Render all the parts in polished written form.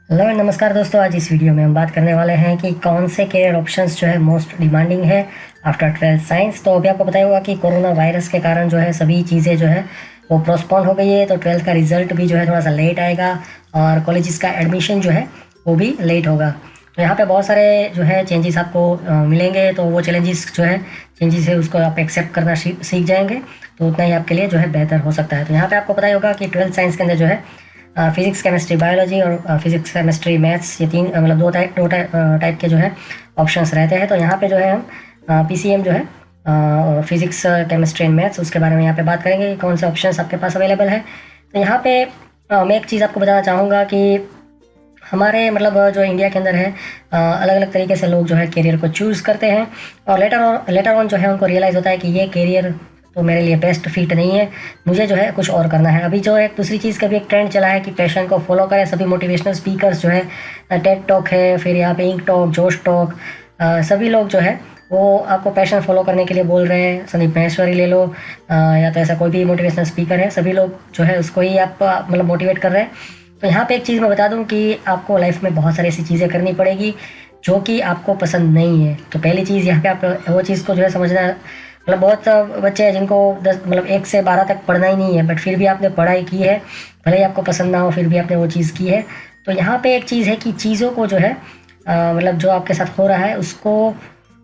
Hello and नमस्कार दोस्तों। आज इस वीडियो में हम बात करने वाले हैं कि कौन से करियर ऑप्शंस जो है मोस्ट डिमांडिंग है आफ्टर 12th साइंस। तो अभी आपको पता ही होगा कि कोरोना वायरस के कारण जो है सभी चीज़ें जो है वो पोस्टपोन हो गई है। तो 12th का रिजल्ट भी जो है थोड़ा सा लेट आएगा और कॉलेजेस का एडमिशन जो है वो भी लेट होगा। तो यहाँ पे बहुत सारे जो है चेंजेस आपको मिलेंगे। तो वो चैलेंजेस जो है चेंजेस है उसको आप एक्सेप्ट करना सीख जाएंगे तो उतना ही आपके लिए जो है बेहतर हो सकता है। तो यहाँ पे आपको पता ही होगा कि 12th साइंस के अंदर जो है फिजिक्स केमिस्ट्री बायोलॉजी और फिजिक्स केमिस्ट्री मैथ्स, ये तीन मतलब दो टाइप के जो है ऑप्शंस रहते हैं। तो यहाँ पे जो है हम पीसीएम जो है फिजिक्स केमिस्ट्री एंड मैथ्स, उसके बारे में यहाँ पे बात करेंगे कि कौन से ऑप्शंस आपके पास अवेलेबल है। तो यहाँ पे मैं एक चीज़ आपको बताना चाहूँगा कि हमारे मतलब जो इंडिया के अंदर है अलग अलग तरीके से लोग जो है करियर को चूज़ करते हैं और लेटर ऑन जो है उनको रियलाइज़ होता है कि ये करियर तो मेरे लिए बेस्ट फिट नहीं है, मुझे जो है कुछ और करना है। अभी जो एक दूसरी चीज़ का भी एक ट्रेंड चला है कि पैशन को फॉलो करें। सभी मोटिवेशनल स्पीकर्स जो है, टेड टॉक है, फिर यहाँ पे इंक टॉक, जोश टॉक, सभी लोग जो है वो आपको पैशन फॉलो करने के लिए बोल रहे हैं। संदीप महेश्वरी ले लो या तो ऐसा कोई भी मोटिवेशनल स्पीकर है, सभी लोग जो है उसको ही आप मतलब मोटिवेट कर रहे हैं। तो यहाँ पे एक चीज़ मैं बता दूँ कि आपको लाइफ में बहुत सारी ऐसी चीज़ें करनी पड़ेगी जो कि आपको पसंद नहीं है। तो पहली चीज़ यहाँ पे आप वो चीज़ को जो है समझना, मतलब बहुत बच्चे हैं जिनको 10 मतलब 1 से 12 तक पढ़ना ही नहीं है, बट फिर भी आपने पढ़ाई की है, भले ही आपको पसंद ना हो फिर भी आपने वो चीज़ की है। तो यहाँ पे एक चीज़ है कि चीज़ों को जो है मतलब जो आपके साथ हो रहा है उसको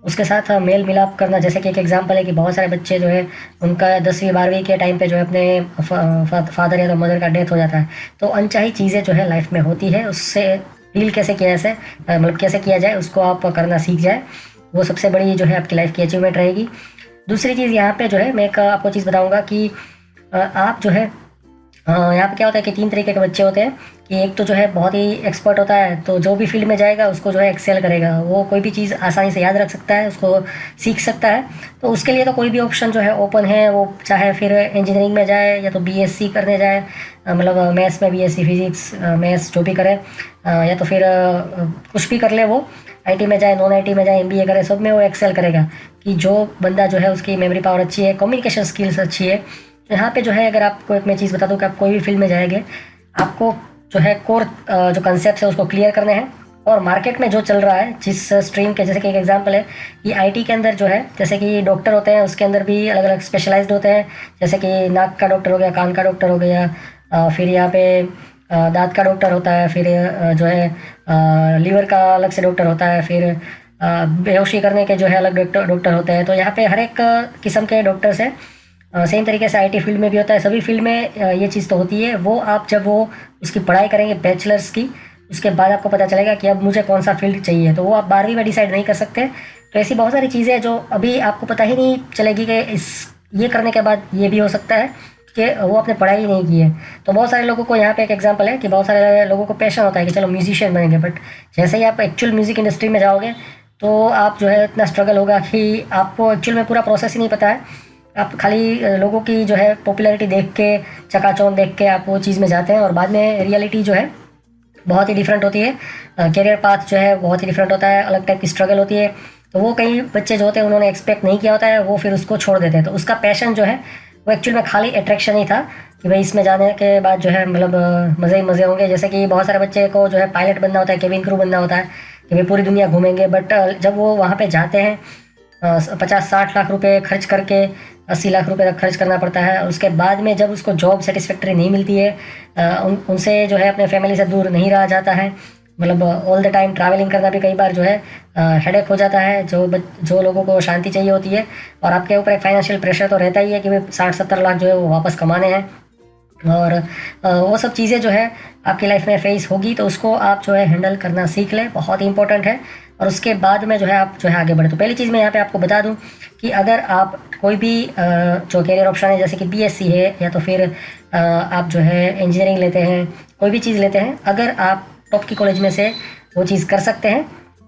उसके साथ मेल मिलाप करना। जैसे कि एक एग्जांपल है कि बहुत सारे बच्चे जो है उनका 10वीं 12वीं के टाइम पे जो है अपने फादर या तो मदर का डेथ हो जाता है। तो अनचाही चीज़ें जो है लाइफ में होती है, उससे डील कैसे किया जाए, मतलब कैसे किया जाए उसको आप करना सीख जाए, वो सबसे बड़ी जो है आपकी लाइफ की अचीवमेंट रहेगी। दूसरी चीज़ यहाँ पे जो है मैं एक आपको चीज़ बताऊँगा कि आप जो है यहाँ पे क्या होता है कि 3 तरीके के बच्चे होते हैं कि एक तो जो है बहुत ही एक्सपर्ट होता है, तो जो भी फील्ड में जाएगा उसको जो है एक्सेल करेगा, वो कोई भी चीज़ आसानी से याद रख सकता है, उसको सीख सकता है। तो उसके लिए तो कोई भी ऑप्शन जो है ओपन है, वो चाहे फिर इंजीनियरिंग में जाए या तो बीएससी करने जाए, मतलब मैथ्स में बीएससी फिजिक्स मैथ्स जो भी करे, या तो फिर कुछ भी कर ले, वो आईटी में जाए, नॉन आईटी में जाए, एमबीए करे, सब में वो एक्सेल करेगा। कि जो बंदा जो है उसकी मेमोरी पावर अच्छी है, कम्युनिकेशन स्किल्स अच्छी है। यहाँ पे जो है अगर आपको एक मैं चीज़ बता दूँ कि आप कोई भी फील्ड में जाएंगे, आपको जो है कोर जो कंसेप्ट है उसको क्लियर करने हैं और मार्केट में जो चल रहा है जिस स्ट्रीम के, जैसे कि एक एग्जांपल है कि आईटी के अंदर जो है जैसे कि डॉक्टर होते हैं उसके अंदर भी अलग अलग स्पेशलाइज्ड होते हैं। जैसे कि नाक का डॉक्टर हो गया, कान का डॉक्टर हो गया, फिर यहाँ पे दांत का डॉक्टर होता है, फिर जो है लीवर का अलग से डॉक्टर होता है, फिर बेहोशी करने के जो है अलग डॉक्टर होते हैं। तो यहाँ पे हर एक किस्म के डॉक्टर्स हैं। सेम तरीके से आईटी फील्ड में भी होता है, सभी फील्ड में ये चीज़ तो होती है। वो आप जब वो उसकी पढ़ाई करेंगे बैचलर्स की, उसके बाद आपको पता चलेगा कि अब मुझे कौन सा फील्ड चाहिए। तो वो आप 12वीं में डिसाइड नहीं कर सकते। तो ऐसी बहुत सारी चीज़ें हैं जो अभी आपको पता ही नहीं चलेगी कि इस ये करने के बाद ये भी हो सकता है कि वो आपने पढ़ाई नहीं की है। तो बहुत सारे लोगों को यहाँ पे एक एग्जांपल है कि बहुत सारे लोगों को पैशन होता है कि चलो म्यूजिशियन बनेंगे, बट जैसे ही आप एक्चुअल म्यूज़िक इंडस्ट्री में जाओगे तो आप जो है इतना स्ट्रगल होगा कि आपको एक्चुअल में पूरा प्रोसेस ही नहीं पता है। आप खाली लोगों की जो है पॉपुलैरिटी देख के, चकाचौंध देख के आप वो चीज़ में जाते हैं और बाद में रियलिटी जो है बहुत ही डिफरेंट होती है। करियर पाथ जो है बहुत ही डिफरेंट होता है, अलग टाइप की स्ट्रगल होती है। तो वो कई बच्चे जो होते हैं उन्होंने एक्सपेक्ट नहीं किया होता है, वो फिर उसको छोड़ देते हैं। तो उसका पैशन जो है वो एक्चुअल में खाली अट्रैक्शन ही था कि भाई इसमें जाने के बाद जो है मतलब मज़े ही मज़े होंगे। जैसे कि बहुत सारे बच्चे को जो है पायलट बनना होता है, केबिन क्रू बनना होता है कि भाई पूरी दुनिया घूमेंगे, बट जब वो वहाँ पे जाते हैं 50-60 लाख रुपए खर्च करके 80 लाख रुपए तक खर्च करना पड़ता है। और उसके बाद में जब उसको जॉब सेटिस्फैक्ट्री नहीं मिलती है, उनसे जो है अपने फैमिली से दूर नहीं रहा जाता है, मतलब ऑल द टाइम ट्रैवलिंग करना भी कई बार जो है हेडेक हो जाता है। जो लोगों को शांति चाहिए होती है और आपके ऊपर एक फाइनेंशियल प्रेशर तो रहता ही है कि भाई 60-70 लाख जो है वो वापस कमाने हैं। और वो सब चीज़ें जो है आपकी लाइफ में फेस होगी, तो उसको आप जो है हैंडल करना सीख लें, बहुत ही इंपॉर्टेंट है। और उसके बाद में जो है आप जो है आगे बढ़े। तो पहली चीज़ मैं यहाँ पे आपको बता दूँ कि अगर आप कोई भी जो करियर ऑप्शन है, जैसे कि बीएससी है या तो फिर आप जो है इंजीनियरिंग लेते हैं, कोई भी चीज़ लेते हैं, अगर आप टॉप की कॉलेज में से वो चीज़ कर सकते हैं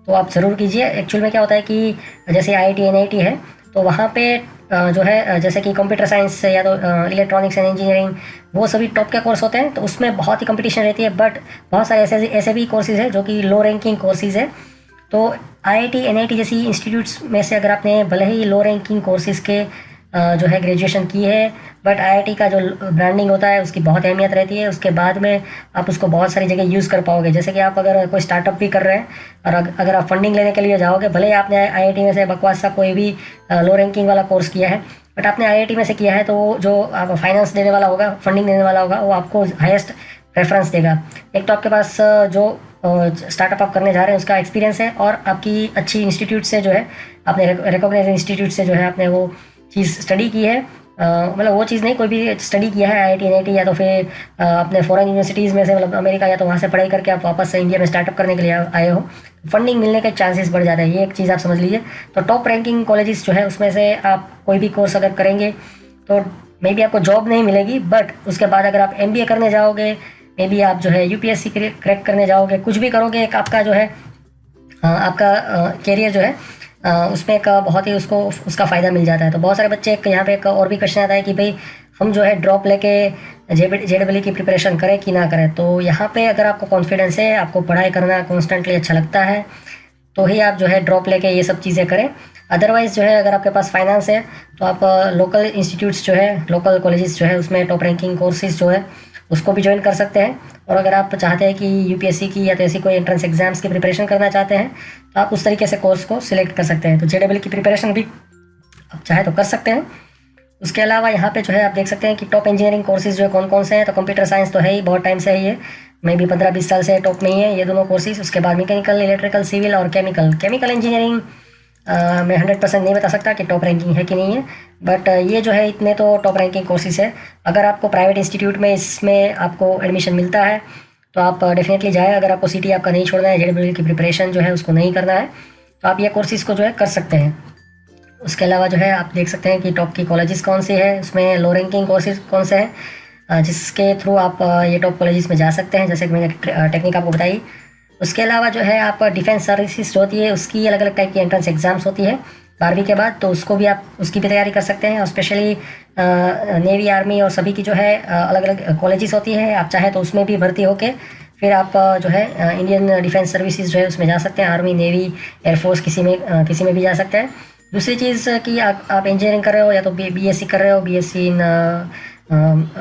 तो आप ज़रूर कीजिए। एक्चुअल में क्या होता है कि जैसे आईआईटी एनआईटी है, तो वहाँ पे जो है जैसे कि कंप्यूटर साइंस या तो इलेक्ट्रॉनिक्स एंड इंजीनियरिंग, वो सभी टॉप के कोर्स होते हैं। तो उसमें बहुत ही कंपटीशन रहती है, बट बहुत सारे ऐसे भी कोर्सेज़ हैं जो कि लो रैंकिंग कोर्सेज़ है। तो आईआईटी एनआईटी जैसी इंस्टीट्यूट्स में से अगर आपने भले ही लो रैंकिंग कोर्सेज़ के जो है ग्रेजुएशन की है, बट आईआईटी का जो ब्रांडिंग होता है उसकी बहुत अहमियत रहती है। उसके बाद में आप उसको बहुत सारी जगह यूज़ कर पाओगे। जैसे कि आप अगर कोई स्टार्टअप भी कर रहे हैं और अगर आप फंडिंग लेने के लिए जाओगे, भले ही आपने आईआईटी में से बकवास सा कोई भी लो रैंकिंग वाला कोर्स किया है, बट आपने आईआईटी में से किया है, तो जो आप फाइनेंस देने वाला होगा, फंडिंग देने वाला होगा, वो आपको हाईएस्ट प्रेफरेंस देगा। एक तो आपके पास जो स्टार्टअप आप करने जा रहे हैं उसका एक्सपीरियंस है, और आपकी अच्छी इंस्टीट्यूट से जो है, आपने रिकॉग्नाइज इंस्टीट्यूट से जो है आपने वो चीज़ स्टडी की है, मतलब वो चीज़ नहीं, कोई भी स्टडी किया है आईआईटी एनआईटी या तो फिर अपने फॉरेन यूनिवर्सिटीज़ में से, मतलब अमेरिका, या तो वहाँ से पढ़ाई करके आप वापस से इंडिया में स्टार्टअप करने के लिए आए हो, फंडिंग मिलने के चांसेस बढ़ जाते हैं। ये एक चीज़ आप समझ लीजिए। तो टॉप रैंकिंग कॉलेजेस जो है उसमें से आप कोई भी कोर्स अगर करेंगे तो मे बी आपको जॉब नहीं मिलेगी, बट उसके बाद अगर आप एमबीए करने जाओगे, मे बी आप जो है यूपीएससी क्रैक करने जाओगे, कुछ भी करोगे, एक आपका जो है आपका कैरियर जो है उसमें एक बहुत ही उसका फ़ायदा मिल जाता है। तो बहुत सारे बच्चे एक यहाँ पे एक और भी क्वेश्चन आता है कि भाई हम जो है ड्रॉप लेके जेडब्ल्यू की प्रिपरेशन करें कि ना करें। तो यहाँ पे अगर आपको कॉन्फिडेंस है, आपको पढ़ाई करना कॉन्स्टेंटली अच्छा लगता है, तो ही आप जो है ड्रॉप लेके ये सब चीज़ें करें। अदरवाइज़ जो है अगर आपके पास फाइनेंस है तो आप लोकल इंस्टीट्यूट्स जो है, लोकल कॉलेजेस जो है, उसमें टॉप रैंकिंग कोर्सेज जो है उसको भी ज्वाइन कर सकते हैं। और अगर आप चाहते हैं कि यूपीएससी की या तो ऐसी कोई एंट्रेंस एग्जाम्स की प्रिपरेशन करना चाहते हैं, तो आप उस तरीके से कोर्स को सिलेक्ट कर सकते हैं। तो जेडब्ल्यू की प्रिपरेशन भी आप चाहे तो कर सकते हैं। उसके अलावा यहाँ पे जो है आप देख सकते हैं कि टॉप इंजीनियरिंग कोर्सेज जो है कौन कौन से हैं। तो कंप्यूटर साइंस तो है ही, बहुत टाइम से ही है, मे भी 15-20 साल से टॉप में ही है ये दोनों कोर्सेज। उसके बाद मैकेनिकल, इलेक्ट्रिकल, सिविल और केमिकल इंजीनियरिंग मैं 100% नहीं बता सकता कि टॉप रैंकिंग है कि नहीं है, बट ये जो है इतने तो टॉप रैंकिंग कोर्सेज है। अगर आपको प्राइवेट इंस्टीट्यूट में इसमें आपको एडमिशन मिलता है तो आप डेफिनेटली जाएँ। अगर आपको सिटी आपका नहीं छोड़ना है, जेडब्ल्यू की प्रिपरेशन जो है उसको नहीं करना है, तो आप ये कोर्सेज़ को जो है कर सकते हैं। उसके अलावा जो है आप देख सकते हैं कि टॉप की कॉलेजेस कौन सी है, उसमें लो रैंकिंग कोर्सेज कौन से हैं जिसके थ्रू आप ये टॉप कॉलेजेस में जा सकते हैं, जैसे कि मैंने टेक्निक आपको बताई। उसके अलावा जो है आप डिफेंस सर्विसेज जो होती है उसकी अलग अलग टाइप की एंट्रेंस एग्जाम्स होती है 12वीं के बाद, तो उसको भी आप उसकी भी तैयारी कर सकते हैं। और स्पेशली नेवी, आर्मी और सभी की जो है अलग अलग कॉलेजेस होती है, आप चाहे तो उसमें भी भर्ती होके फिर आप जो है इंडियन डिफेंस सर्विसेज जो है उसमें जा सकते हैं। आर्मी, नेवी, एयरफोर्स किसी में भी जा सकते हैं। दूसरी चीज़ कि आप इंजीनियरिंग कर रहे हो या तो बीएससी कर रहे हो, BSc in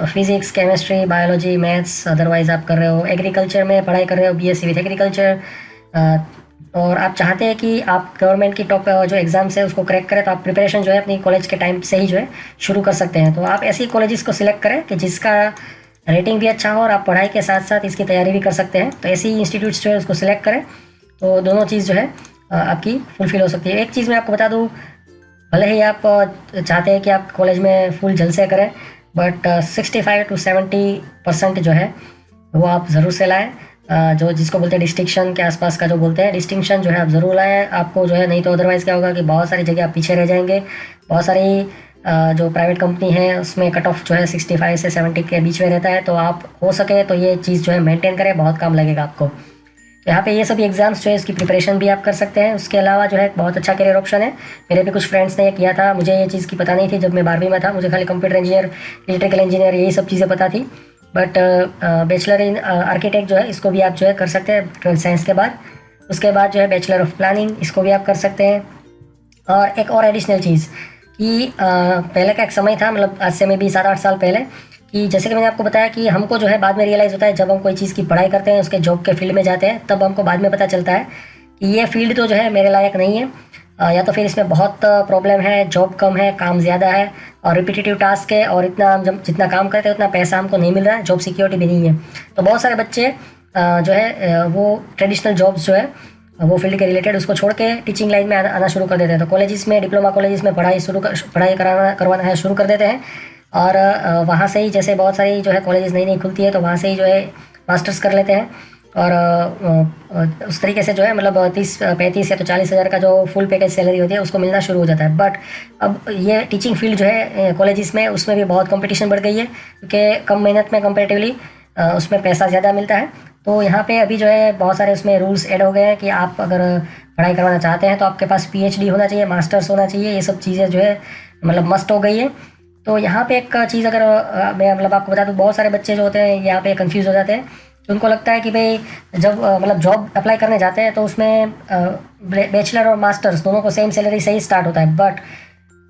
physics, chemistry, biology, maths, otherwise आप कर रहे हो एग्रीकल्चर में पढ़ाई कर रहे हो, बीएससी विथ एग्रीकल्चर, और आप चाहते हैं कि आप गवर्नमेंट की टॉप जो एग्ज़ाम्स है उसको क्रैक करें, तो आप प्रिपरेशन जो है अपनी कॉलेज के टाइम से ही जो है शुरू कर सकते हैं। तो आप ऐसी कॉलेजेस को सिलेक्ट करें कि जिसका रेटिंग भी अच्छा हो और आप पढ़ाई के साथ साथ इसकी तैयारी भी कर सकते हैं। तो ऐसी इंस्टीट्यूट्स जो है उसको सिलेक्ट करें, तो दोनों चीज़ जो है आपकी फुलफिल हो सकती है। एक चीज़ मैं आपको बता दूँ, भले ही आप चाहते हैं कि आप कॉलेज में फुल जलसे करें, बट 65 to 70% जो है वो आप ज़रूर से लाएँ। जो जिसको बोलते हैं डिस्टिंक्शन के आसपास का जो बोलते हैं डिस्टिंक्शन जो है आप ज़रूर लाएँ। आपको जो है नहीं तो अदरवाइज़ क्या होगा कि बहुत सारी जगह आप पीछे रह जाएंगे। बहुत सारी जो प्राइवेट कंपनी है उसमें कट ऑफ जो है 65 से 70 के बीच में रहता है। तो आप हो सके तो ये चीज़ जो है मेंटेन करें, बहुत काम लगेगा आपको। तो यहाँ पे ये सभी एग्जाम्स जो है इसकी प्रिपरेशन भी आप कर सकते हैं। उसके अलावा जो है एक बहुत अच्छा करियर ऑप्शन है, मेरे भी कुछ फ्रेंड्स ने ये किया था, मुझे ये चीज़ की पता नहीं थी जब मैं 12वीं में था। मुझे खाली कंप्यूटर इंजीनियर, इलेक्ट्रिकल इंजीनियर यही सब चीज़ें पता थी। बट बैचलर इन आर्किटेक्ट जो है इसको भी आप जो है कर सकते हैं 12th साइंस के बाद। उसके बाद जो है बैचलर ऑफ प्लानिंग, इसको भी आप कर सकते हैं। और एक और एडिशनल चीज़ कि पहले का एक समय था, मतलब आज से में भी 7-8 साल पहले, कि जैसे कि मैंने आपको बताया कि हमको जो है बाद में रियलाइज़ होता है जब हम कोई चीज़ की पढ़ाई करते हैं, उसके जॉब के फील्ड में जाते हैं, तब हमको बाद में पता चलता है कि ये फील्ड तो जो है मेरे लायक नहीं है, या तो फिर इसमें बहुत प्रॉब्लम है, जॉब कम है, काम ज़्यादा है और रिपीटेटिव टास्क है, और इतना हम जितना काम करते हैं उतना पैसा हमको नहीं मिल रहा है, जॉब सिक्योरिटी भी नहीं है। तो बहुत सारे बच्चे जो है वो ट्रेडिशनल जॉब्स जो है वो फील्ड के रिलेटेड उसको छोड़ के टीचिंग लाइन में आना शुरू कर देते हैं। तो कॉलेजेस में, डिप्लोमा कॉलेजेस में पढ़ाई करवाना है शुरू कर देते हैं, और वहाँ से ही जैसे बहुत सारी जो है कॉलेजेस नई खुलती है तो वहाँ से ही जो है मास्टर्स कर लेते हैं। और उस तरीके से जो है मतलब 30-35 या तो 40 हज़ार का जो फुल पैकेज सैलरी होती है उसको मिलना शुरू हो जाता है। बट अब ये टीचिंग फील्ड जो है कॉलेजेस में, उसमें भी बहुत कंपटीशन बढ़ गई है, क्योंकि कम मेहनत में कंपेरेटिवली उसमें पैसा ज़्यादा मिलता है। तो यहाँ पे अभी जो है बहुत सारे उसमें रूल्स ऐड हो गए हैं कि आप अगर पढ़ाई करवाना चाहते हैं तो आपके पास PhD होना चाहिए, मास्टर्स होना चाहिए, ये सब चीज़ें जो है मतलब मस्ट हो गई है। तो यहाँ पे एक चीज़ अगर मैं मतलब आपको बता दूँ, बहुत सारे बच्चे जो होते हैं यहाँ पे कंफ्यूज हो जाते हैं। उनको लगता है कि भाई जब मतलब जॉब अप्लाई करने जाते हैं तो उसमें बैचलर और मास्टर्स दोनों को सेम सैलरी से ही स्टार्ट होता है, बट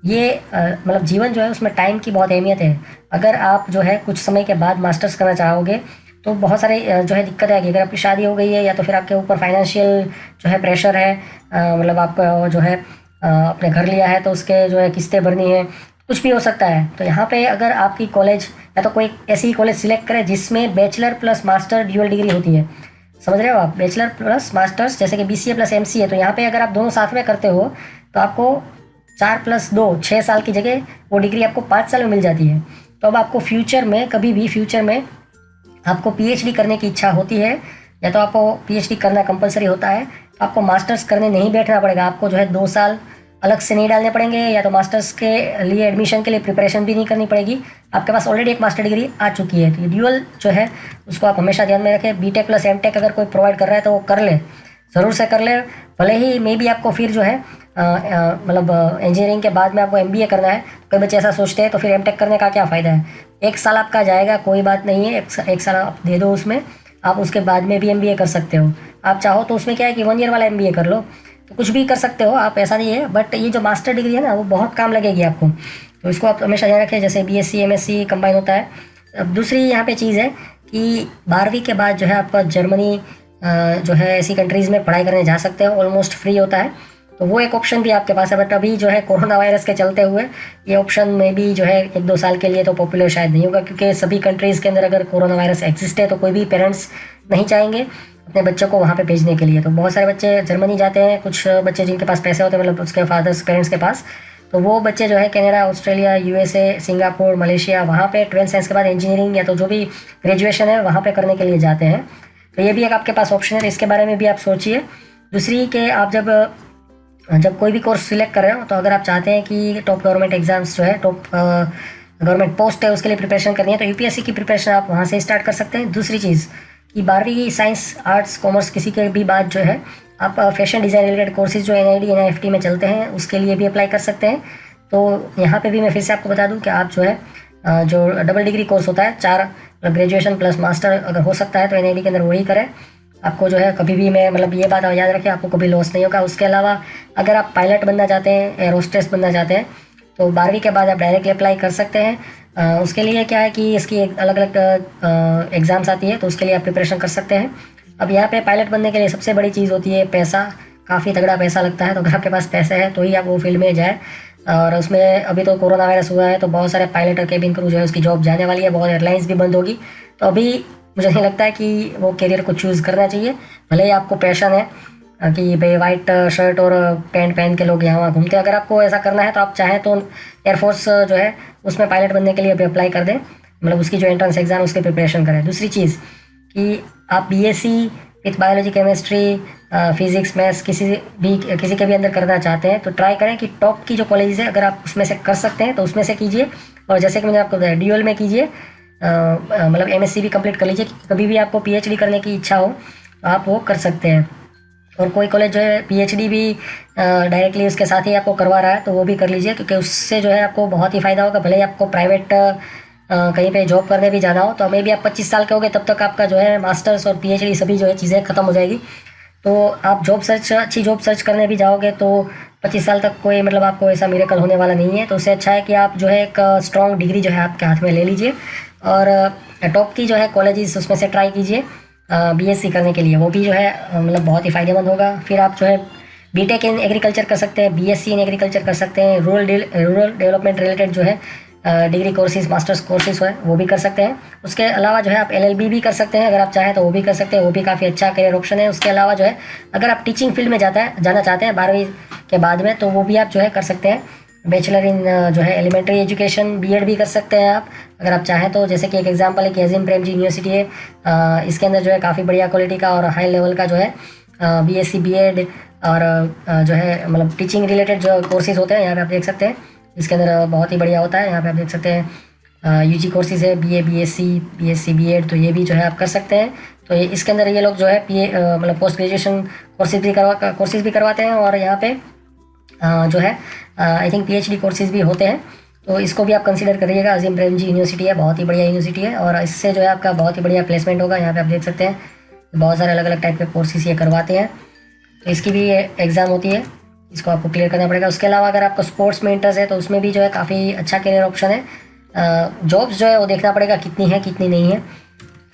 ये मतलब जीवन जो है उसमें टाइम की बहुत अहमियत है। अगर आप जो है कुछ समय के बाद मास्टर्स करना चाहोगे तो बहुत सारे जो है दिक्कत आएगी। अगर आपकी शादी हो गई है या तो फिर आपके ऊपर फाइनेंशियल जो है प्रेशर है, मतलब आपका जो है आपने घर लिया है तो उसके जो है किस्तें भरनी है, कुछ भी हो सकता है। तो यहाँ पे अगर आपकी कॉलेज या तो कोई ऐसी कॉलेज सिलेक्ट करें जिसमें bachelor plus master dual degree होती है। समझ रहे हो आप, बैचलर प्लस मास्टर्स, जैसे कि BCA प्लस MCA। तो यहाँ पे अगर आप दोनों साथ में करते हो तो आपको 4+2 6 साल की जगह वो डिग्री आपको 5 साल में मिल जाती है। तो अब आपको फ्यूचर में, कभी भी फ्यूचर में आपको PhD करने की इच्छा होती है या तो आपको PhD करना कंपलसरी होता है, तो आपको मास्टर्स करने नहीं बैठना पड़ेगा। आपको जो है 2 साल अलग से नहीं डालने पड़ेंगे, या तो मास्टर्स के लिए एडमिशन के लिए प्रिपरेशन भी नहीं करनी पड़ेगी। आपके पास ऑलरेडी एक मास्टर डिग्री आ चुकी है। तो ये ड्यूअल जो है उसको आप हमेशा ध्यान में रखें। BTech प्लस MTech अगर कोई प्रोवाइड कर रहा है तो वो कर ले, ज़रूर से कर ले। भले ही मे बी आपको फिर जो है मतलब इंजीनियरिंग के बाद में आपको MBA करना है, कई बच्चे ऐसा सोचते हैं, तो फिर MTech करने का क्या फ़ायदा है। 1 साल आपका जाएगा, कोई बात नहीं है, एक साल आप दे दो उसमें, आप उसके बाद में भी MBA कर सकते हो। आप चाहो तो उसमें क्या है कि 1 ईयर वाला MBA कर लो, तो कुछ भी कर सकते हो आप, ऐसा नहीं है। बट ये जो मास्टर डिग्री है ना वो बहुत काम लगेगी आपको, तो इसको आप हमेशा ध्यान रखें। जैसे BSc MSc कंबाइन होता है। अब दूसरी यहाँ पे चीज़ है कि 12वीं के बाद जो है आपका जर्मनी जो है ऐसी कंट्रीज़ में पढ़ाई करने जा सकते हो, ऑलमोस्ट फ्री होता है, तो वो एक ऑप्शन भी आपके पास है। बट अभी जो है कोरोना वायरस के चलते हुए ये ऑप्शन में भी जो है 1-2 साल के लिए तो पॉपुलर शायद नहीं होगा, क्योंकि सभी कंट्रीज़ के अंदर अगर कोरोना वायरस एग्जिस्ट है तो कोई भी पेरेंट्स नहीं चाहेंगे अपने बच्चों को वहाँ पे भेजने के लिए। तो बहुत सारे बच्चे जर्मनी जाते हैं, कुछ बच्चे जिनके पास पैसे होते हैं, मतलब उसके फादर्स पेरेंट्स के पास, तो वो बच्चे जो है Canada, Australia, USA, Singapore, Malaysia, वहाँ पे 12th साइंस के बाद इंजीनियरिंग या तो जो भी ग्रेजुएशन है वहाँ पे करने के लिए जाते हैं। तो ये भी एक आपके पास ऑप्शन है, इसके बारे में भी आप सोचिए। दूसरी के आप जब कोई भी कोर्स सिलेक्ट कर रहे हो, तो अगर आप चाहते हैं कि टॉप गवर्नमेंट एग्जाम्स जो है, टॉप गवर्नमेंट पोस्ट है उसके लिए प्रिपरेशन करनी है, तो UPSC की प्रिपरेशन आप वहाँ से स्टार्ट कर सकते हैं। दूसरी चीज़ कि 12वीं साइंस, आर्ट्स, कॉमर्स किसी के भी बाद जो है आप फैशन डिज़ाइन रिलेटेड कोर्सेज जो NID NIFT में चलते हैं उसके लिए भी अप्लाई कर सकते हैं। तो यहाँ पे भी मैं फिर से आपको बता दूँ कि आप जो है जो डबल डिग्री कोर्स होता है, 4 ग्रेजुएशन प्लस मास्टर अगर हो सकता है तो NID के अंदर वही करें। आपको जो है कभी भी, मैं मतलब ये बात याद रखें, आपको कभी लॉस नहीं होगा। उसके अलावा अगर आप पायलट बनना चाहते हैं, एयर होस्टेस बनना चाहते हैं, तो 12वीं के बाद आप डायरेक्टली अप्लाई कर सकते हैं। उसके लिए क्या है कि इसकी अलग अलग एग्ज़ाम्स आती है, तो उसके लिए आप प्रिपरेशन कर सकते हैं। अब यहाँ पे पायलट बनने के लिए सबसे बड़ी चीज़ होती है पैसा, काफ़ी तगड़ा पैसा लगता है। तो अगर आपके पास पैसे है तो ही आप वो फील्ड में जाए। और उसमें अभी तो कोरोना वायरस हुआ है तो बहुत सारे पायलट और केबिन क्रू जो है उसकी जॉब जाने वाली है, बहुत एयरलाइंस भी बंद होगी। तो अभी मुझे नहीं लगता है कि वो करियर को चूज़ करना चाहिए। भले ही आपको पैशन है कि भाई वाइट शर्ट और पैंट पहन के लोग यहाँ वहाँ घूमते हैं, अगर आपको ऐसा करना है तो आप चाहें तो एयरफोर्स जो है उसमें पायलट बनने के लिए अभी अप्लाई कर दें, मतलब उसकी जो एंट्रेंस एग्ज़ाम उसकी प्रिपरेशन करें। दूसरी चीज़ कि आप BSc with biology, chemistry, physics, maths किसी के भी अंदर करना चाहते हैं तो ट्राई करें कि टॉप की जो कॉलेजेस है अगर आप उसमें से कर सकते हैं तो उसमें से कीजिए। और जैसे कि मैंने आपको बताया ड्यूअल में कीजिए, मतलब MSc भी कंप्लीट कर लीजिए। कभी भी आपको PhD करने की इच्छा हो तो आप वो कर सकते हैं। और कोई कॉलेज जो है PhD भी डायरेक्टली उसके साथ ही आपको करवा रहा है तो वो भी कर लीजिए, क्योंकि उससे जो है आपको बहुत ही फ़ायदा होगा। भले ही आपको प्राइवेट कहीं पे जॉब करने भी जाना हो तो मे भी आप 25 साल के हो गए तब तक आपका जो है मास्टर्स और PhD सभी जो है चीज़ें ख़त्म हो जाएगी। तो आप अच्छी जॉब सर्च करने भी जाओगे तो 25 साल तक कोई मतलब आपको ऐसा मिरेकल होने वाला नहीं है। तो उससे अच्छा है कि आप जो है एक स्ट्रॉन्ग डिग्री जो है आपके हाथ में ले लीजिए और टॉप की जो है कॉलेजेस उसमें से ट्राई कीजिए BSc करने के लिए। वो भी जो है मतलब बहुत ही फ़ायदेमंद होगा। फिर आप जो है BTech इन एग्रीकल्चर कर सकते हैं, BSc इन एग्रीकल्चर कर सकते हैं, रूरल डेवलपमेंट रिलेटेड जो है डिग्री कोर्सेज, मास्टर्स कोर्सेज है वो भी कर सकते हैं। उसके अलावा जो है आप LLB भी कर सकते हैं, अगर आप चाहें तो वो भी कर सकते हैं, वो भी काफ़ी अच्छा करियर ऑप्शन है। उसके अलावा जो है अगर आप टीचिंग फील्ड में जाना चाहते हैं 12वीं के बाद में, तो वो भी आप जो है कर सकते हैं। बैचलर इन जो है एलिमेंट्री एजुकेशन, B.Ed भी कर सकते हैं आप अगर आप चाहें तो। जैसे कि एक एग्जांपल है कि अजीम प्रेमजी यूनिवर्सिटी है, इसके अंदर जो है काफ़ी बढ़िया क्वालिटी का और हाई लेवल का जो है BSc B.Ed और जो है मतलब टीचिंग रिलेटेड जो कोर्सेज होते हैं यहाँ पे आप देख सकते हैं। इसके अंदर बहुत ही बढ़िया होता है, यहाँ पे आप देख सकते हैं UG कोर्सेज है, BA BSc B.Ed, तो ये भी जो है आप कर सकते हैं। तो इसके अंदर ये लोग जो है मतलब पोस्ट ग्रेजुएशन कोर्सेज भी करवाते हैं और यहाँ पे जो है आई थिंक PhD कोर्सेज भी होते हैं। तो इसको भी आप कंसीडर करिएगा। अजीम प्रेमजी यूनिवर्सिटी है, बहुत ही बढ़िया यूनिवर्सिटी है और इससे जो है आपका बहुत ही बढ़िया प्लेसमेंट होगा। यहाँ पे आप देख सकते हैं बहुत सारे अलग अलग टाइप के कोर्सेज ये करवाते हैं। तो इसकी भी एग्ज़ाम होती है, इसको आपको क्लियर करना पड़ेगा। उसके अलावा अगर आपको स्पोर्ट्स में इंटरेस्ट है तो उसमें भी जो है काफ़ी अच्छा करियर ऑप्शन है। जॉब्स जो है वो देखना पड़ेगा कितनी है कितनी नहीं है।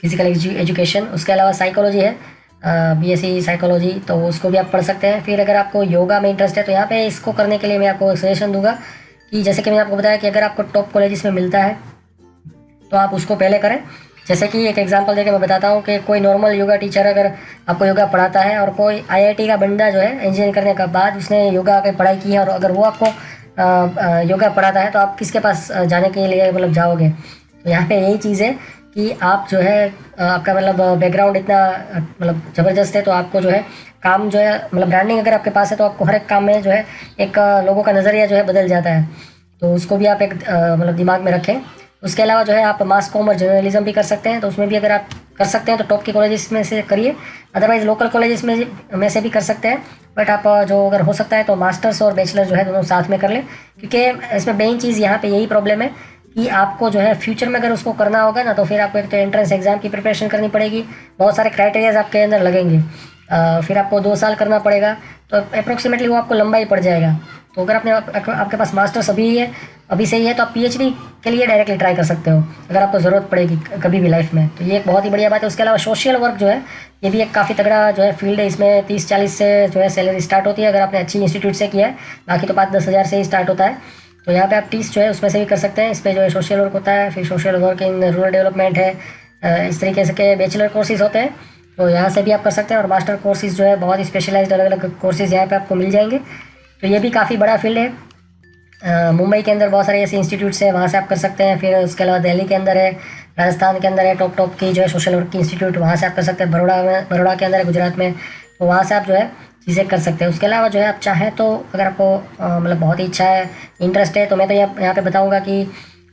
फिजिकल एजुकेशन, उसके अलावा साइकोलॉजी है, बीएससी साइकोलॉजी, तो उसको भी आप पढ़ सकते हैं। फिर अगर आपको योगा में इंटरेस्ट है तो यहाँ पे इसको करने के लिए मैं आपको सजेशन दूंगा कि जैसे कि मैंने आपको बताया कि अगर आपको टॉप कॉलेजेस में मिलता है तो आप उसको पहले करें। जैसे कि एक एग्जांपल देके मैं बताता हूँ कि कोई नॉर्मल योगा टीचर अगर आपको योगा पढ़ाता है और कोई आईआईटी का बंदा जो है इंजीनियरिंग करने के बाद उसने योगा की पढ़ाई की है और अगर वो आपको योगा पढ़ाता है तो आप किसके पास जाने के लिए मतलब जाओगे। तो यहाँ पे यही चीज़ है कि आप जो है आपका मतलब बैकग्राउंड इतना मतलब ज़बरदस्त है तो आपको जो है काम जो है मतलब ब्रांडिंग अगर आपके पास है तो आपको हर एक काम में जो है एक लोगों का नज़रिया जो है बदल जाता है। तो उसको भी आप एक मतलब दिमाग में रखें। उसके अलावा जो है आप मास कॉम और जर्नलिज्म भी कर सकते हैं, तो उसमें भी अगर आप कर सकते हैं तो टॉप के कॉलेजेस में से करिए, अदरवाइज लोकल कॉलेजेस में से भी कर सकते हैं। बट आप जो अगर हो सकता है तो मास्टर्स और बैचलर जो है दोनों साथ में कर लें, क्योंकि इसमें मेन चीज़ यहाँ पे यही प्रॉब्लम है कि आपको जो है फ्यूचर में अगर उसको करना होगा ना तो फिर आपको एक तो एंट्रेंस एग्जाम की प्रिपरेशन करनी पड़ेगी, बहुत सारे क्राइटेरियाज आपके अंदर लगेंगे, फिर आपको 2 साल करना पड़ेगा, तो अप्रोक्सीमेटली वो आपको लंबा ही पड़ जाएगा। तो अगर आपके पास मास्टर्स अभी से ही है तो आप पीएचडी के लिए डायरेक्टली ट्राई कर सकते हो अगर आपको ज़रूरत पड़ेगी कभी भी लाइफ में, तो ये एक बहुत ही बढ़िया बात है। उसके अलावा सोशल वर्क जो है ये भी एक काफ़ी तगड़ा जो है फील्ड है, इसमें 30-40 से जो है सैलरी स्टार्ट होती है अगर आपने अच्छी इंस्टीट्यूट से किया है, बाकी तो 5-10 हज़ार से ही स्टार्ट होता है। तो यहाँ पे आप 30 जो है उसमें से भी कर सकते हैं, इस पर जो है सोशल वर्क होता है, फिर social work in rural development है, इस तरीके से के बैचलर कोर्सेज होते हैं, तो यहाँ से भी आप कर सकते हैं। और मास्टर कोर्सेज जो है बहुत ही स्पेशलाइज्ड अलग अलग कोर्सेज यहाँ पे आपको मिल जाएंगे, तो ये भी काफ़ी बड़ा फील्ड है। मुंबई के अंदर बहुत सारे ऐसे इंस्टीट्यूट्स हैं, वहाँ से आप कर सकते हैं। फिर उसके अलावा दिल्ली के अंदर है, राजस्थान के अंदर है टॉप की जो है सोशल वर्क की इंस्टीट्यूट, वहाँ से आप कर सकते हैं। बड़ौदा के अंदर है गुजरात में, तो वहाँ से आप जो है चीज़ें कर सकते हैं। उसके अलावा जो है आप चाहें तो अगर आपको मतलब बहुत ही इच्छा है, इंटरेस्ट है, तो मैं तो यहाँ पे बताऊँगा कि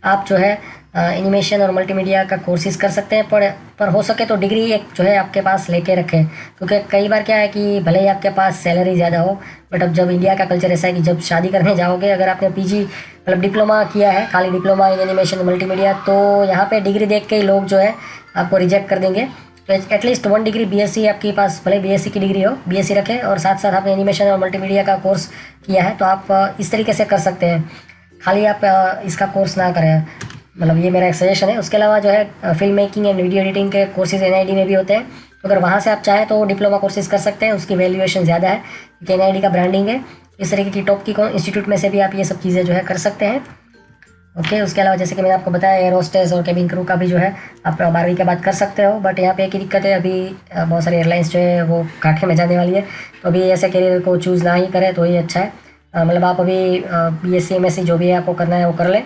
आप जो है एनिमेशन और मल्टीमीडिया का कोर्सेज कर सकते हैं, पर हो सके तो डिग्री एक जो है आपके पास लेके रखें, क्योंकि कई बार क्या है कि भले ही आपके पास सैलरी ज़्यादा हो, बट अब जब इंडिया का कल्चर ऐसा है कि जब शादी करने जाओगे अगर आपने पीजी मतलब डिप्लोमा किया है, खाली डिप्लोमा इन एनिमेशन मल्टीमीडिया, तो यहाँ पे डिग्री देख के ही लोग जो है आपको रिजेक्ट कर देंगे। तो एटलीस्ट 1 डिग्री बीएससी आपके पास, भले बीएससी की डिग्री हो बीएससी रखें और साथ साथ आपने एनिमेशन और मल्टीमीडिया का कोर्स किया है, तो आप इस तरीके से कर सकते हैं, खाली आप इसका कोर्स ना करें, मतलब ये मेरा एक सजेशन है। उसके अलावा जो है film making and video editing के कोर्सेज एनआईडी में भी होते हैं, तो अगर वहाँ से आप चाहें तो डिप्लोमा कोर्सेज कर सकते हैं, उसकी वैल्यूएशन ज़्यादा है क्योंकि एनआईडी का ब्रांडिंग है। इस तरीके की टॉप की इंस्टीट्यूट में से भी आप ये सब चीज़ें जो है कर सकते हैं। ओके, उसके अलावा जैसे कि मैंने आपको बताया एयर होस्टेस और केबिन क्रू का भी जो है आप 12वीं के बाद कर सकते हो, बट यहाँ पे एक ही दिक्कत है, अभी बहुत सारी एयरलाइंस जो है वो घाटे में जाने वाली है, तो अभी ऐसे करियर को चूज़ ना ही करें तो ये अच्छा है। मतलब आप अभी बीएससी एमएससी जो भी है आपको करना है वो कर लें,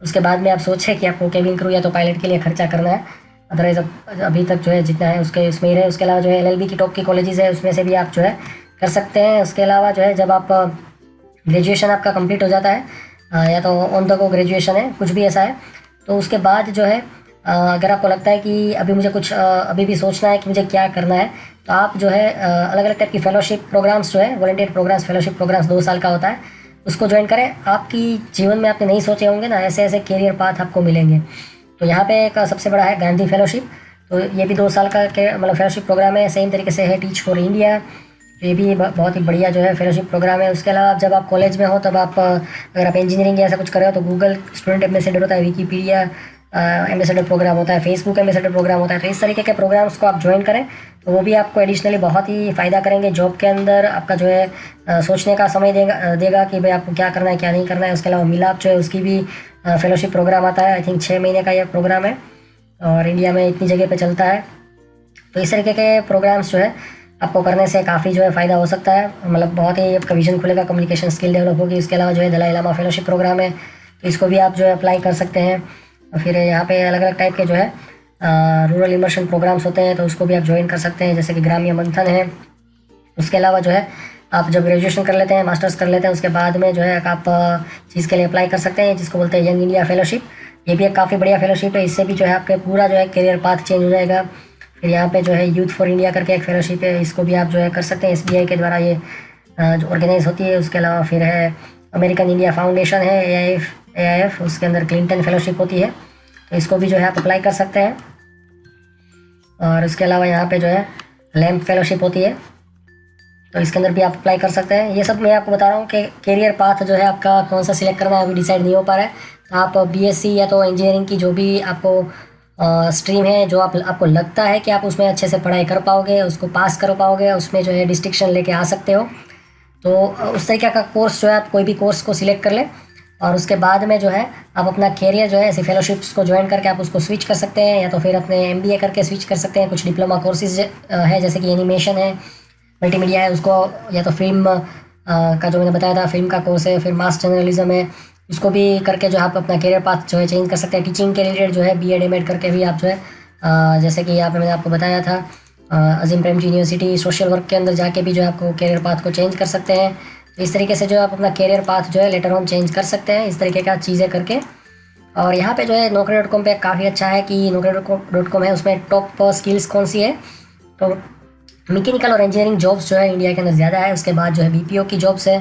उसके बाद में आप सोचें कि आपको केबिन क्रू या तो पायलट के लिए खर्चा करना है, अदरवाइज अभी तक जो है जितना है उसके उसमें ही रहे। उसके अलावा जो है एलएलबी की टॉप की कॉलेजेस है उसमें से भी आप जो है कर सकते हैं। उसके अलावा जो है जब आप ग्रेजुएशन आपका कंप्लीट हो जाता है, या तो ऑन द गो ग्रेजुएशन है, कुछ भी ऐसा है, तो उसके बाद जो है अगर आपको लगता है कि अभी मुझे कुछ अभी भी सोचना है कि मुझे क्या करना है, तो आप जो है अलग अलग टाइप की फेलोशिप प्रोग्राम्स जो है वॉलंटियर प्रोग्राम्स फेलोशिप प्रोग्राम्स 2 साल का होता है, उसको ज्वाइन करें। आपकी जीवन में आपने नहीं सोचे होंगे ना ऐसे ऐसे करियर पाथ आपको मिलेंगे। तो यहाँ पे एक सबसे बड़ा है गांधी फेलोशिप, तो ये भी 2 साल का मतलब फेलोशिप प्रोग्राम है, सेम तरीके से है टीच फॉर इंडिया, ये भी बहुत ही बढ़िया जो है फेलोशिप प्रोग्राम है। उसके अलावा जब आप कॉलेज में हो तब आप अगर आप इंजीनियरिंग या ऐसा कुछ कर रहे हो तो गूगल स्टूडेंट एम्बेसडर होता है, विकीपीडिया एम्बेसडर प्रोग्राम होता है, फेसबुक एम्बेसडर प्रोग्राम होता है, तो इस तरीके के प्रोग्राम्स को आप ज्वाइन करें तो वो भी आपको एडिशनली बहुत ही फ़ायदा करेंगे जॉब के अंदर। आपका जो है सोचने का समय देगा कि भाई आपको क्या करना है क्या नहीं करना है। उसके अलावा मिलाप जो है उसकी भी फेलोशिप प्रोग्राम आता है, आई थिंक 6 महीने का यह प्रोग्राम है और इंडिया में इतनी जगह पे चलता है। तो इस तरीके के प्रोग्राम्स जो है आपको करने से काफ़ी जो है फ़ायदा हो सकता है, मतलब बहुत ही आपका विजन खुलेगा, कम्युनिकेशन स्किल डेवलप होगी। इसके अलावा जो है दलाई लामा फेलोशिप प्रोग्राम है, तो इसको भी आप जो है अप्लाई कर सकते हैं। और फिर यहाँ पे अलग अलग टाइप के जो है रूरल इमर्शन प्रोग्राम्स होते हैं, तो उसको भी आप ज्वाइन कर सकते हैं, जैसे कि ग्राम्य मंथन है। उसके अलावा जो है आप जब ग्रेजुएशन कर लेते हैं, मास्टर्स कर लेते हैं, उसके बाद में जो है आप चीज़ के लिए अप्लाई कर सकते हैं जिसको बोलते हैं यंग इंडिया फेलोशिप। ये भी एक काफ़ी बढ़िया फेलोशिप है, इससे भी जो है आपके पूरा जो है करियर पाथ चेंज हो जाएगा। फिर यहाँ पे जो है यूथ फॉर इंडिया करके एक फेलोशिप है, इसको भी आप जो है कर सकते हैं, एसबीआई के द्वारा ये जो ऑर्गेनाइज होती है। उसके अलावा फिर है अमेरिकन इंडिया फाउंडेशन है, एआईएफ, उसके अंदर क्लिंटन फेलोशिप होती है, तो इसको भी जो है आप अप्लाई कर सकते हैं। और उसके अलावा यहाँ पे जो है लैम्प फेलोशिप होती है, तो इसके अंदर भी आप अप्लाई कर सकते हैं। ये सब मैं आपको बता रहा हूँ कि करियर पाथ जो है आपका कौन सा सिलेक्ट करना है अभी डिसाइड नहीं हो पा रहा है। तो आप बीएससी या तो इंजीनियरिंग की जो भी आपको स्ट्रीम है, जो आपको लगता है कि आप उसमें अच्छे से पढ़ाई कर पाओगे, उसको पास कर पाओगे, उसमें जो है डिस्टिंक्शन लेके आ सकते हो, तो उस तरीके का कोर्स जो है आप कोई भी कोर्स को सिलेक्ट कर लें। और उसके बाद में जो है आप अपना कैरियर जो है ऐसे फेलोशिप्स को ज्वाइन करके आप उसको स्विच कर सकते हैं, या तो फिर अपने एमबीए करके स्विच कर सकते हैं। कुछ डिप्लोमा कोर्सेज है जैसे कि एनिमेशन है, मल्टीमीडिया है, उसको या तो फिल्म का जो मैंने बताया था फिल्म का कोर्स है, फिर मास जर्नलिज्म है, उसको भी करके जो आप अपना कैरियर पाथ जो है चेंज कर सकते हैं। टीचिंग के रिलेटेड जो है बीएड एमएड करके भी आप जो है जैसे कि यहाँ पे मैंने आपको बताया था Azim Premji university social work के अंदर जाके भी जो है आपको कैरियर पाथ को चेंज कर सकते हैं। तो इस तरीके से जो आप अपना कैरियर पाथ जो है लेटर ऑन चेंज कर सकते हैं इस तरीके का चीज़ें करके। और यहाँ पे जो है Naukri.com पे काफ़ी अच्छा है कि Naukri.com है, उसमें टॉप स्किल्स कौन सी है, तो मैकेनिकल और इंजीनियरिंग जॉब्स जो है इंडिया के अंदर ज़्यादा है। उसके बाद जो है बीपीओ की जॉब्स है,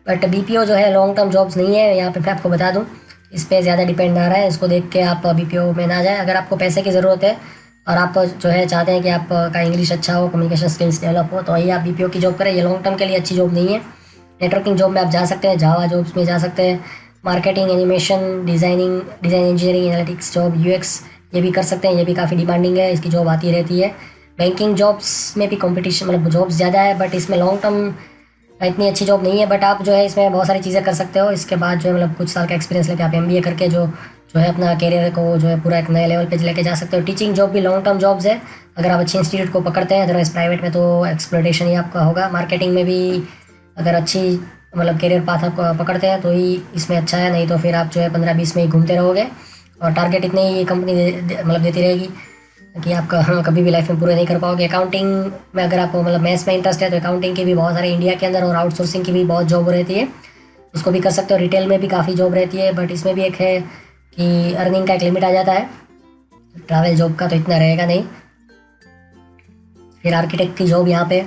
बट बीपीओ जो है लॉन्ग टर्म जॉब्स नहीं है। यहाँ पे मैं आपको बता दूँ इस पर ज़्यादा डिपेंड आ रहा है, इसको देख के आप बीपीओ में ना जाएँ। अगर आपको पैसे की ज़रूरत है और आप जो है चाहते हैं कि आपका इंग्लिश अच्छा हो, कम्युनिकेशन स्किल्स डेवलप हो, तो वही आप बीपीओ की जॉब करें। ये लॉन्ग टर्म के लिए अच्छी जॉब नहीं है। नेटवर्किंग जॉब में आप जा सकते हैं, जावा जॉब्स में जा सकते हैं, marketing, animation, design engineering, analytics job, UX ये भी कर सकते हैं। ये भी काफ़ी डिमांडिंग है, इसकी जॉब आती रहती है। बैंकिंग जॉब्स में भी कंपटीशन मतलब जॉब्स ज़्यादा है, बट इसमें लॉन्ग टर्म इतनी अच्छी जॉब नहीं है। बट आप जो है इसमें बहुत सारी चीज़ें कर सकते हो। इसके बाद जो है मतलब कुछ साल का एक्सपीरियंस लेके आप एमबीए करके जो है अपना कैरियर को जो है पूरा एक नए लेवल पे लेके जा सकते हो। टीचिंग जॉब भी लॉन्ग टर्म जॉब्स है अगर आप अच्छे इंस्टीट्यूट को पकड़ते हैं, अदरवाइज प्राइवेट में तो एक्सप्लोटेशन ही आपका होगा। मार्केटिंग में भी अगर अच्छी मतलब कैरियर पाथ आप पकड़ते हैं तो ही इसमें अच्छा है, नहीं तो फिर आप जो है 15-20 में ही घूमते रहोगे और टारगेट इतने ही कंपनी मतलब देती रहेगी कि आप कभी भी लाइफ में पूरे नहीं कर पाओगे। अकाउंटिंग में अगर आपको मतलब मैथ्स में इंटरेस्ट है तो अकाउंटिंग की भी बहुत सारे इंडिया के अंदर और आउटसोर्सिंग की भी बहुत जॉब रहती है, उसको भी कर सकते हो। रिटेल में भी काफ़ी जॉब रहती है, बट इसमें भी एक है कि अर्निंग का एक लिमिट आ जाता है, ट्रैवल जॉब का तो इतना रहेगा नहीं। फिर आर्किटेक्ट की जॉब यहाँ पे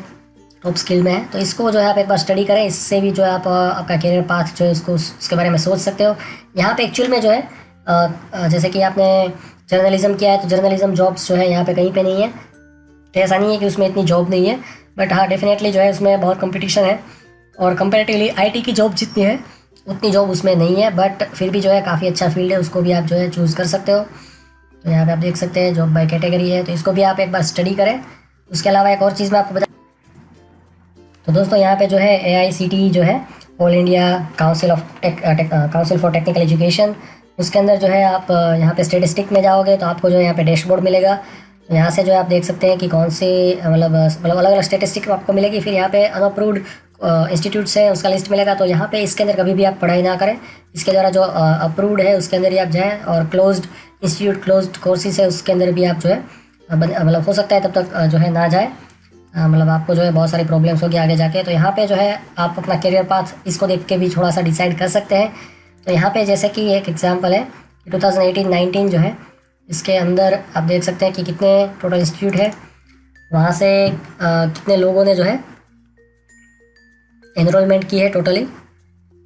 टॉप स्किल में है, तो इसको जो है आप एक बार स्टडी करें, इससे भी जो है आप आपका कैरियर पाथ जो है इसको उसके बारे में सोच सकते हो। यहाँ पे एक्चुअल में जो है जैसे कि आपने जर्नलिज्म किया है तो जर्नलिज्म जॉब्स जो है यहाँ पे कहीं पे नहीं है। तो ऐसा नहीं है कि उसमें इतनी जॉब नहीं है, बट हाँ डेफिनेटली जो है उसमें बहुत कंपटीशन है और कंपेरेटिवली आईटी की जॉब जितनी है उतनी जॉब उसमें नहीं है, बट फिर भी जो है काफ़ी अच्छा फील्ड है, उसको भी आप जो है चूज़ कर सकते हो। तो यहाँ पे आप देख सकते हैं जॉब बाय कैटेगरी है, तो इसको भी आप एक बार स्टडी करें। उसके अलावा एक और चीज़ मैं आपको बता, तो दोस्तों यहाँ पे जो है AICTE जो है all India council for technical education, उसके अंदर जो है आप यहाँ पे स्टेटिस्टिक में जाओगे तो आपको जो है यहाँ पे डैशबोर्ड मिलेगा। तो यहाँ से जो है आप देख सकते हैं कि कौन सी मतलब अलग अलग स्टेटिस्टिक आपको मिलेगी। फिर यहाँ पे अनअप्रूव्ड इंस्टीट्यूट्स है उसका लिस्ट मिलेगा, तो यहाँ पे इसके अंदर कभी भी आप पढ़ाई ना करें, इसके द्वारा जो अप्रूव्ड है उसके अंदर ही आप जाएँ। और क्लोज्ड इंस्टीट्यूट क्लोज्ड कोर्सेज है उसके अंदर भी आप जो है मतलब हो सकता है तब तक जो है ना जाए, मतलब आपको जो है बहुत सारी प्रॉब्लम्स होगी आगे जाके। तो यहाँ पे जो है आप अपना करियर पाथ इसको देख के भी थोड़ा सा डिसाइड कर सकते हैं। तो यहाँ पे जैसे कि एक एग्जांपल है 2018-19 जो है इसके अंदर आप देख सकते हैं कि कितने टोटल इंस्टीट्यूट है, वहाँ से कितने लोगों ने जो है एनरोलमेंट की है टोटली।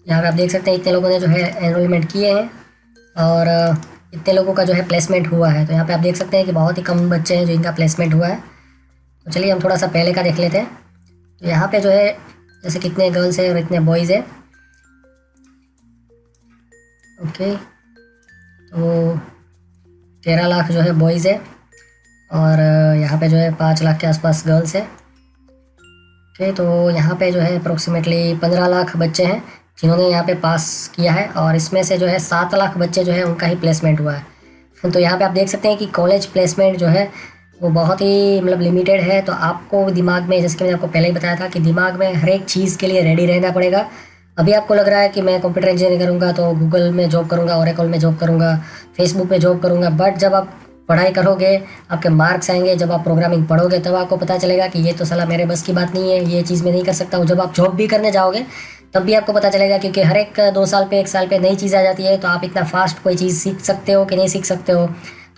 यहाँ पे आप देख सकते हैं इतने लोगों ने जो है एनरोलमेंट किए हैं और इतने लोगों का जो है प्लेसमेंट हुआ है। तो यहाँ पे आप देख सकते हैं कि बहुत ही कम बच्चे हैं जो इनका प्लेसमेंट हुआ है। तो चलिए हम थोड़ा सा पहले का देख लेते हैं। तो यहाँ पे जो है जैसे कितने गर्ल्स हैं और इतने बॉयज़ है। ओके, तो 13 लाख जो है बॉयज़ है और यहाँ पे जो है 5 लाख के आसपास गर्ल्स है। ओके, तो यहाँ पे जो है अप्रोक्सीमेटली 15 लाख बच्चे हैं जिन्होंने यहाँ पे पास किया है और इसमें से जो है 7 लाख बच्चे जो है उनका ही प्लेसमेंट हुआ है। तो यहाँ पे आप देख सकते हैं कि कॉलेज प्लेसमेंट जो है वो बहुत ही मतलब लिमिटेड है। तो आपको दिमाग में, जैसे कि मैंने आपको पहले ही बताया था कि दिमाग में हर एक चीज़ के लिए रेडी रहना पड़ेगा। अभी आपको लग रहा है कि मैं कंप्यूटर इंजीनियरिंग करूँगा तो गूगल में जॉब करूँगा, ओरेकल में जॉब करूँगा, फेसबुक में जॉब करूँगा, बट जब आप पढ़ाई करोगे, आपके मार्क्स आएंगे, जब आप प्रोग्रामिंग पढ़ोगे तब आपको पता चलेगा कि ये तो साला मेरे बस की बात नहीं है, ये चीज़ मैं नहीं कर सकता हूँ। जब आप जॉब भी करने जाओगे तब भी आपको पता चलेगा, क्योंकि हर एक 2 साल पे 1 साल पे नई चीज़ आ जाती है। तो आप इतना फास्ट कोई चीज़ सीख सकते हो कि नहीं सीख सकते हो।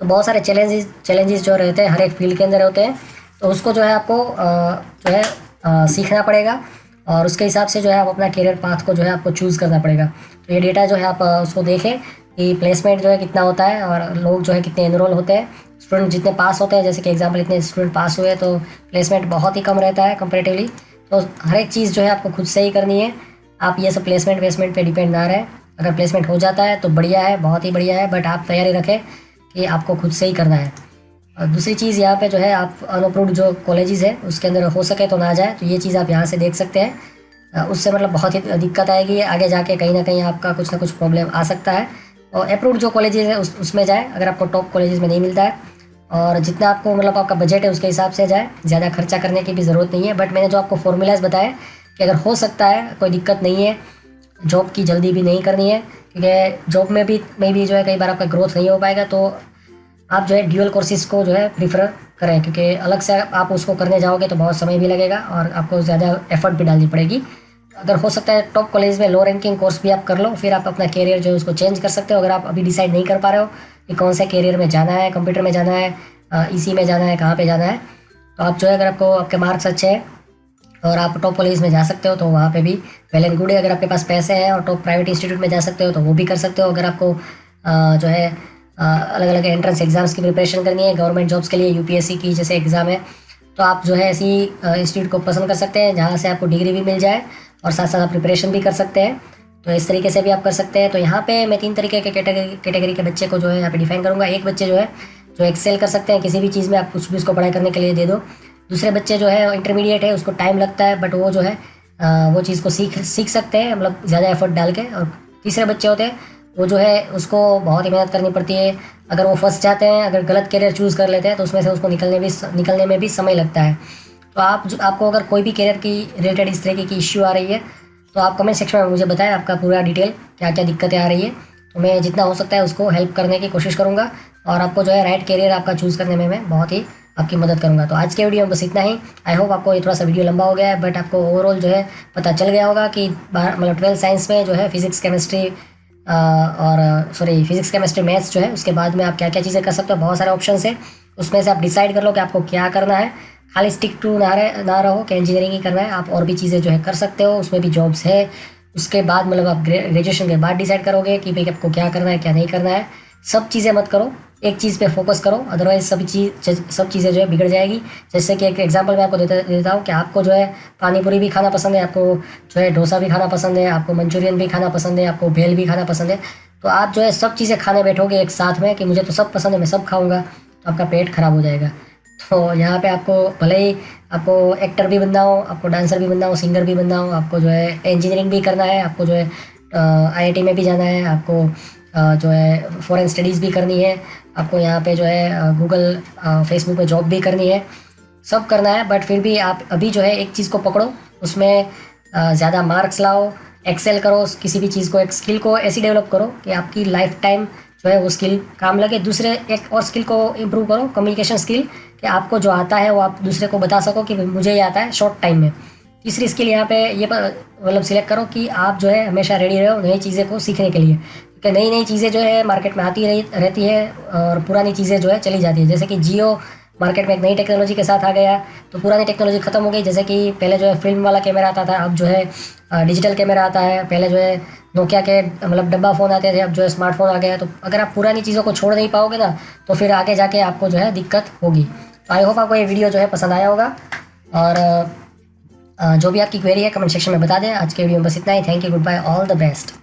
तो बहुत सारे चैलेंजेस जो रहते हैं हर एक फील्ड के अंदर होते हैं, तो उसको जो है आपको जो है सीखना पड़ेगा और उसके हिसाब से जो है आप अपना करियर पाथ को जो है आपको चूज़ करना पड़ेगा। तो ये डेटा जो है आप उसको देखें कि प्लेसमेंट जो है कितना होता है और लोग जो है कितने एनरोल होते हैं, स्टूडेंट जितने पास होते हैं, जैसे कि एग्जाम्पल इतने स्टूडेंट पास हुए तो प्लेसमेंट बहुत ही कम रहता है कंपेरेटिवली। तो हर एक चीज़ जो है आपको खुद से ही करनी है। आप ये सब प्लेसमेंट वेसमेंट पे डिपेंड ना रहें। अगर प्लेसमेंट हो जाता है तो बढ़िया है, बहुत ही बढ़िया है, बट आप तैयारी रखें कि आपको खुद से ही करना है। और दूसरी चीज़ यहाँ पे जो है, आप अनअप्रूव्ड जो कॉलेजेस है उसके अंदर हो सके तो ना जाए। तो ये चीज़ आप यहाँ से देख सकते हैं। उससे मतलब बहुत ही दिक्कत आएगी आगे जाके, कहीं ना कहीं आपका कुछ ना कुछ प्रॉब्लम आ सकता है। और अप्रूव्ड जो कॉलेजेस है उसमें जाए अगर आपको टॉप कॉलेजेस में नहीं मिलता है। और जितना आपको मतलब आपका बजट है उसके हिसाब से जाए, ज़्यादा खर्चा करने की भी ज़रूरत नहीं है। बट मैंने जो आपको फॉर्मूलाज बताया कि अगर हो सकता है कोई दिक्कत नहीं है, जॉब की जल्दी भी नहीं करनी है, क्योंकि जॉब में भी जो है कई बार आपका ग्रोथ नहीं हो पाएगा। तो आप जो है ड्यूअल कोर्सेज को जो है प्रीफर करें, क्योंकि अलग से आप उसको करने जाओगे तो बहुत समय भी लगेगा और आपको ज़्यादा एफर्ट भी डालनी पड़ेगी। अगर हो सकता है टॉप कॉलेज में लो रैंकिंग कोर्स भी आप कर लो, फिर आप अपना कैरियर जो है उसको चेंज कर सकते हो। अगर आप अभी डिसाइड नहीं कर पा रहे हो कि कौन से कैरियर में जाना है, कंप्यूटर में जाना है, इसी में जाना है, कहाँ पे जाना है, तो आप जो है अगर आपको आपके मार्क्स अच्छे हैं और आप टॉप कॉलेज में जा सकते हो तो वहाँ पे भी वेल एंड गुड है। अगर आपके पास पैसे हैं और टॉप प्राइवेट इंस्टीट्यूट में जा सकते हो तो वो भी कर सकते हो। अगर आपको जो है अलग अलग एंट्रेंस एग्जाम्स की प्रिपरेशन करनी है गवर्नमेंट जॉब्स के लिए, यूपीएससी की जैसे एग्ज़ाम है, तो आप जो है ऐसी इंस्टीट्यूट को पसंद कर सकते हैं जहाँ से आपको डिग्री भी मिल जाए और साथ साथ आप प्रिपरेशन भी कर सकते हैं। तो इस तरीके से भी आप कर सकते हैं। तो यहाँ पे मैं 3 तरीके के कैटेगरी के बच्चे को जो है यहाँ पे डिफाइन करूँगा। एक बच्चे जो है जो एक्सेल कर सकते हैं किसी भी चीज़ में, आप कुछ भी उसको पढ़ाई करने के लिए दे दो। दूसरे बच्चे जो है इंटरमीडिएट है, उसको टाइम लगता है, बट वो जो है वो चीज़ को सीख सकते हैं, मतलब ज़्यादा एफर्ट डाल के। और तीसरे बच्चे होते हैं वो जो है उसको बहुत ही मेहनत करनी पड़ती है। अगर वो फंस जाते हैं, अगर गलत करियर चूज़ कर लेते हैं तो उसमें से उसको निकलने में भी समय लगता है। तो आपको अगर कोई भी करियर की रिलेटेड इस तरीके की इश्यू आ रही है तो आप कमेंट सेक्शन में मुझे बताएं आपका पूरा डिटेल क्या क्या दिक्कतें आ रही है। तो मैं जितना हो सकता है उसको हेल्प करने की कोशिश करूँगा और आपको जो है राइट करियर आपका चूज़ करने में मैं बहुत ही आपकी मदद करूँगा। तो आज के वीडियो में बस इतना ही। आई होप आपको ये थोड़ा सा वीडियो लंबा हो गया है, बट आपको ओवरऑल जो है पता चल गया होगा कि मतलब 12th साइंस में जो है फिजिक्स केमिस्ट्री और फिजिक्स केमिस्ट्री मैथ्स जो है उसके बाद में आप क्या क्या चीज़ें कर सकते हो। बहुत सारे ऑप्शन है, उसमें से आप डिसाइड कर लो कि आपको क्या करना है। खाली स्टिक टू ना रहो कि इंजीनियरिंग ही करना है, आप और भी चीज़ें जो है कर सकते हो, उसमें भी जॉब्स है। उसके बाद मतलब आप ग्रेजुएशन के बाद डिसाइड करोगे कि भाई आपको क्या करना है क्या नहीं करना है। सब चीज़ें मत करो, एक चीज़ पे फोकस करो, अदरवाइज सब चीज़ें जो है बिगड़ जाएगी। जैसे कि एक एग्जांपल मैं आपको देता हूँ कि आपको जो है पानी पूरी भी खाना पसंद है, आपको जो है डोसा भी खाना पसंद है, आपको मंचूरियन भी खाना पसंद है, आपको भेल भी खाना पसंद है। तो आप जो है सब चीज़ें खाने बैठोगे एक साथ में कि मुझे तो सब पसंद है मैं सब खाऊँगा, तो आपका पेट खराब हो जाएगा। तो यहाँ पे आपको भले ही आपको एक्टर भी बनना हो, आपको डांसर भी बनना हो, सिंगर भी बनना हो, आपको जो है इंजीनियरिंग भी करना है, आपको जो है आईआईटी में भी जाना है, आपको जो है फॉरेन स्टडीज़ भी करनी है, आपको यहाँ पे जो है गूगल फेसबुक पे जॉब भी करनी है, सब करना है। बट फिर भी आप अभी जो है एक चीज़ को पकड़ो, उसमें ज़्यादा मार्क्स लाओ, एक्सेल करो, किसी भी चीज़ को एक स्किल को ऐसी डेवलप करो कि आपकी लाइफ टाइम जो है वो स्किल काम लगे। दूसरे एक और स्किल को इम्प्रूव करो, कम्युनिकेशन स्किल, कि आपको जो आता है वो आप दूसरे को बता सको कि मुझे ये आता है शॉर्ट टाइम में। तीसरी स्किल यहाँ पे ये मतलब सिलेक्ट करो कि आप जो है हमेशा रेडी रहो नई चीज़ें को सीखने के लिए, क्योंकि नई नई चीज़ें जो है मार्केट में आती रहती है और पुरानी चीज़ें जो है चली जाती है। जैसे कि जियो मार्केट में एक नई टेक्नोलॉजी के साथ आ गया तो पुरानी टेक्नोलॉजी ख़त्म हो गई। जैसे कि पहले जो है फिल्म वाला कैमरा आता था, अब जो है डिजिटल कैमरा आता है। पहले जो है नोकिया के मतलब डब्बा फ़ोन आते थे, अब जो है स्मार्टफोन आ गया है। तो अगर आप पुरानी चीज़ों को छोड़ नहीं पाओगे ना तो फिर आगे जाके आपको जो है दिक्कत होगी। तो आई होप आपको ये वीडियो जो है पसंद आया होगा और जो भी आपकी क्वेरी है कमेंट सेक्शन में बता दें। आज के वीडियो में बस इतना ही। Thank you, good bye, all the best.